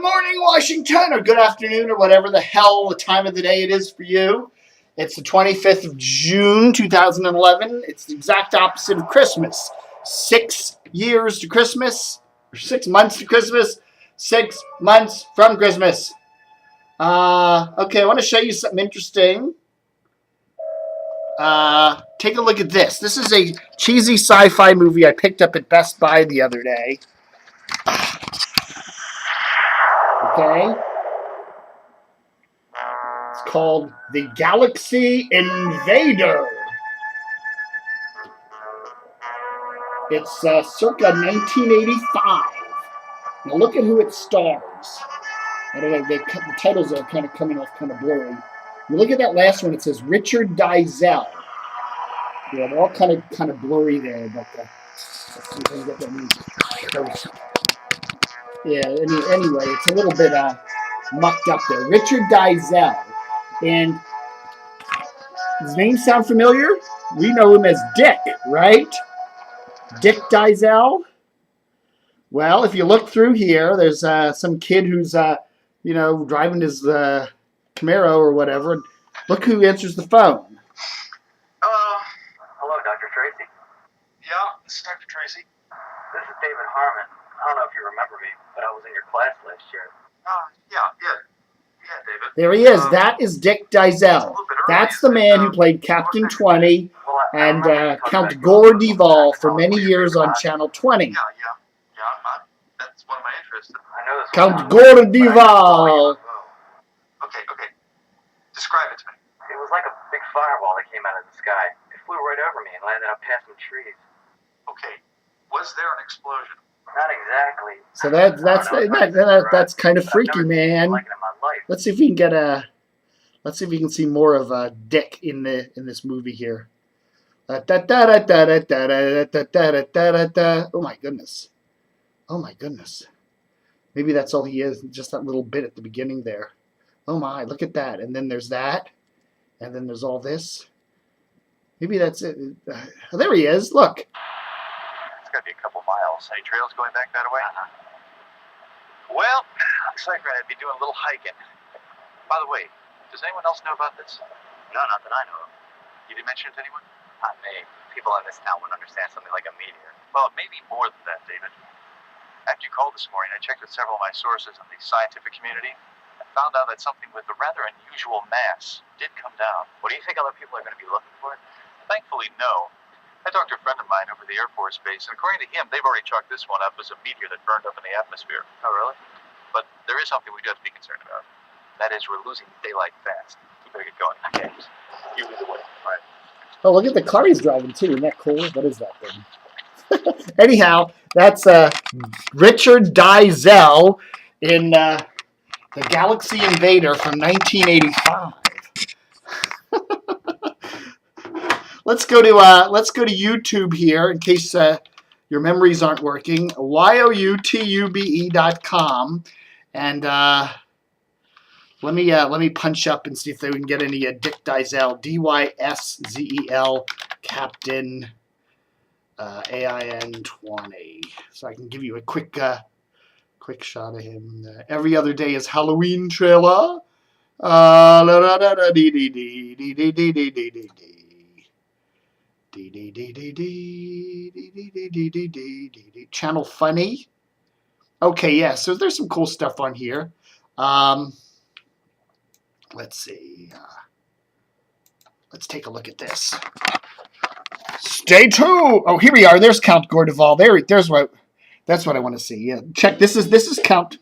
morning, Washington, or good afternoon, or whatever the hell the time of the day it is for you. It's the 25th of June, 2011. It's the exact opposite of Christmas. 6 years to Christmas, or 6 months to Christmas, 6 months from Christmas. Okay, I want to show you something interesting. Take a look at this. This is a cheesy sci-fi movie I picked up at Best Buy the other day. Okay. It's called The Galaxy Invader. It's circa 1985. Now look at who it stars. I don't know, the titles are kind of coming off kind of blurry. You look at that last one, it says Richard Dyszel. Yeah, they're all kind of blurry there, but let's see if I can get that music. Yeah, anyway, it's a little bit mucked up there. Richard Dyszel. And his name sound familiar? We know him as Dick, right? Dick Dyszel. Well, if you look through here, there's some kid who's, driving his Camaro or whatever. Look who answers the phone. Hello, Dr. Tracy. Yeah, this is Dr. Tracy. This is David Harmon. I don't know if you remember me, but I was in your class last year. Yeah, David. There he is. That is Dick Dyszel. That's the man who played Captain 20 and Count Gore for many years on Channel 20. Yeah. That's one of my interests. I know this. Count Gore. Okay. Describe it to me. It was like a big fireball that came out of the sky. It flew right over me and landed up past some trees. Okay. Was there an explosion? Not exactly. So that's kind of freaky, man. Let's see if we can get Let's see if we can see more of Dick in this movie here. Oh my goodness. Oh my goodness. Maybe that's all he is. Just that little bit at the beginning there. Oh my! Look at that. And then there's that. And then there's all this. Maybe that's it. Oh, there he is. Look. It's got to be a couple miles. Any trails going back that way? Well, looks like I'd be doing a little hiking. By the way, does anyone else know about this? No, not that I know of. You didn't mention it to anyone? Not me. People in this town wouldn't understand something like a meteor. Well, maybe more than that, David. After you called this morning, I checked with several of my sources in the scientific community and found out that something with a rather unusual mass did come down. What do you think other people are going to be looking for? Thankfully, no. I talked to a friend of mine over the Air Force Base, and according to him, they've already chalked this one up as a meteor that burned up in the atmosphere. Oh, really? But there is something we do have to be concerned about. That is, we're losing daylight fast. We better get going. Okay. You lead the way. All right. Oh, look at the car he's driving, too. Isn't that cool? What is that thing? Anyhow, that's Richard Dyszel in The Galaxy Invader from 1985. Let's go to YouTube here in case your memories aren't working. youtube.com, and let me punch up and see if we can get any Dick Dyszel, Dyszel, Captain AIN 20. So I can give you a quick shot of him. Every Other Day is Halloween trailer. Channel Funny. Okay, yeah, so there's some cool stuff on here. Let's see. Let's take a look at this. Stay tuned. Oh, here we are. There's Count Gore. That's what I want to see. Yeah, check. This is Count.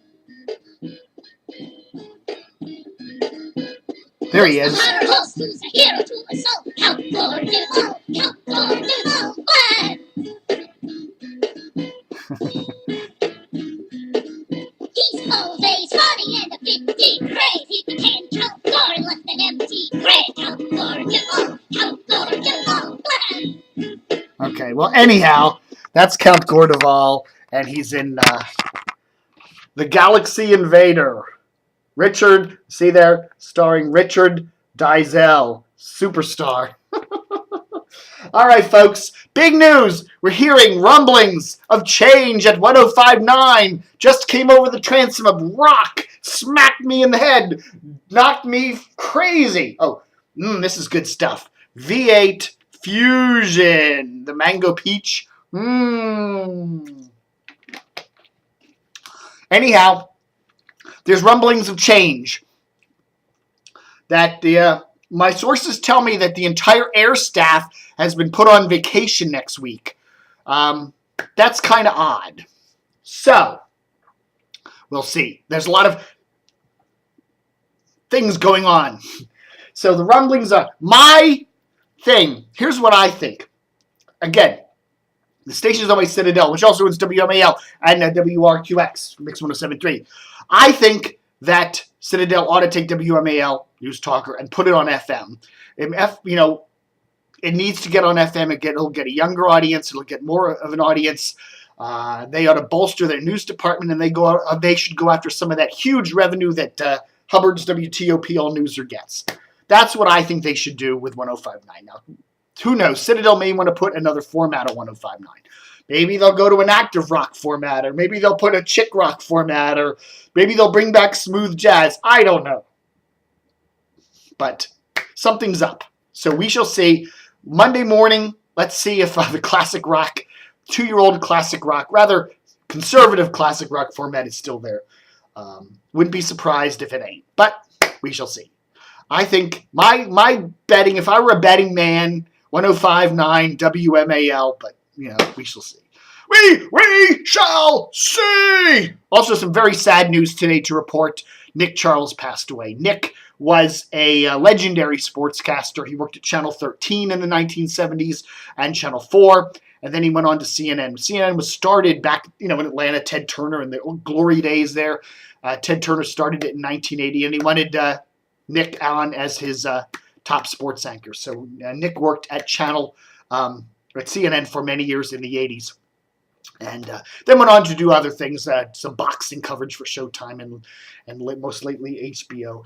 There he is. He's always funny and a 50 craze. He can count Gore less than empty grave. Count Gore. Okay, well, anyhow, that's Count Gore, and he's in The Galaxy Invader. Richard, see there, starring Richard Dyszel, superstar. All right, folks. Big news. We're hearing rumblings of change at 105.9. Just came over the transom of rock. Smacked me in the head. Knocked me crazy. Oh, this is good stuff. V8 Fusion. The mango peach. Anyhow, there's rumblings of change. That my sources tell me that the entire air staff has been put on vacation next week. That's kind of odd. So, we'll see. There's a lot of things going on. So the rumblings are my thing. Here's what I think. Again, the station is owned by Citadel, which also owns WMAL and WRQX, Mix 107.3. I think that Citadel ought to take WMAL, News Talker, and put it on FM. It needs to get on FM. It'll get a younger audience. It'll get more of an audience. They ought to bolster their news department, and they should go after some of that huge revenue that Hubbard's WTOP All Newser gets. That's what I think they should do with 105.9. Now, who knows? Citadel may want to put another format on 105.9. Maybe they'll go to an active rock format, or maybe they'll put a chick rock format, or maybe they'll bring back smooth jazz. I don't know. But something's up. So we shall see. Monday morning, let's see if the classic rock, 2-year-old classic rock, rather conservative classic rock format is still there. Wouldn't be surprised if it ain't. But we shall see. I think my betting, if I were a betting man, 105.9 WMAL, but we shall see. We shall see. Also, some very sad news today to report. Nick Charles passed away. Nick was a legendary sportscaster. He worked at Channel 13 in the 1970s and Channel 4, and then he went on to CNN. CNN was started back, in Atlanta. Ted Turner in the glory days there. Ted Turner started it in 1980, and he wanted Nick on as his top sports anchor. So Nick worked at at CNN for many years in the 80s. And then went on to do other things, some boxing coverage for Showtime and most lately HBO.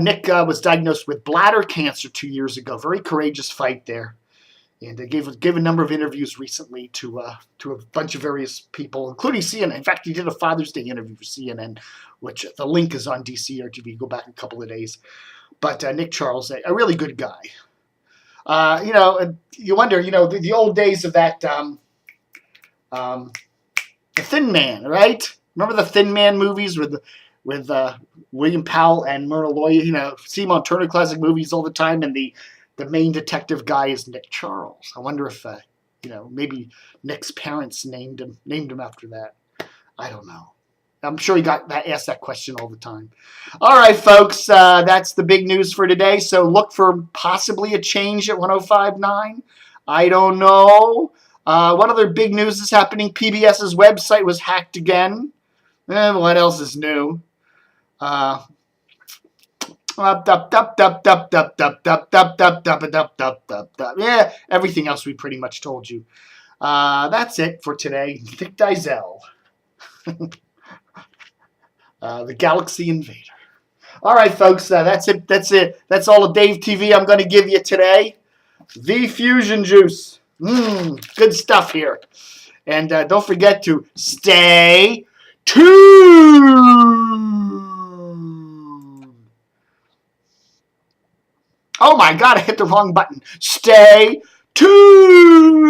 Nick was diagnosed with bladder cancer 2 years ago. Very courageous fight there. And gave a number of interviews recently to a bunch of various people, including CNN. In fact, he did a Father's Day interview for CNN, which the link is on DCR TV. Go back a couple of days. But Nick Charles, a really good guy. You wonder, the old days of that, the Thin Man, right? Remember the Thin Man movies with William Powell and Myrna Loy? See him on Turner Classic Movies all the time, and the main detective guy is Nick Charles. I wonder if maybe Nick's parents named him after that. I don't know. I'm sure he got asked that question all the time. All right, folks, that's the big news for today. So look for possibly a change at 105.9. I don't know. What other big news is happening? PBS's website was hacked again. What else is new? Yeah, everything else we pretty much told you. That's it for today. Dick Dyszel. The Galaxy Invader. All right, folks, that's it. That's all of Dave TV I'm going to give you today. The Fusion Juice. Good stuff here. And don't forget to stay tuned. Oh my God, I hit the wrong button. Stay tuned.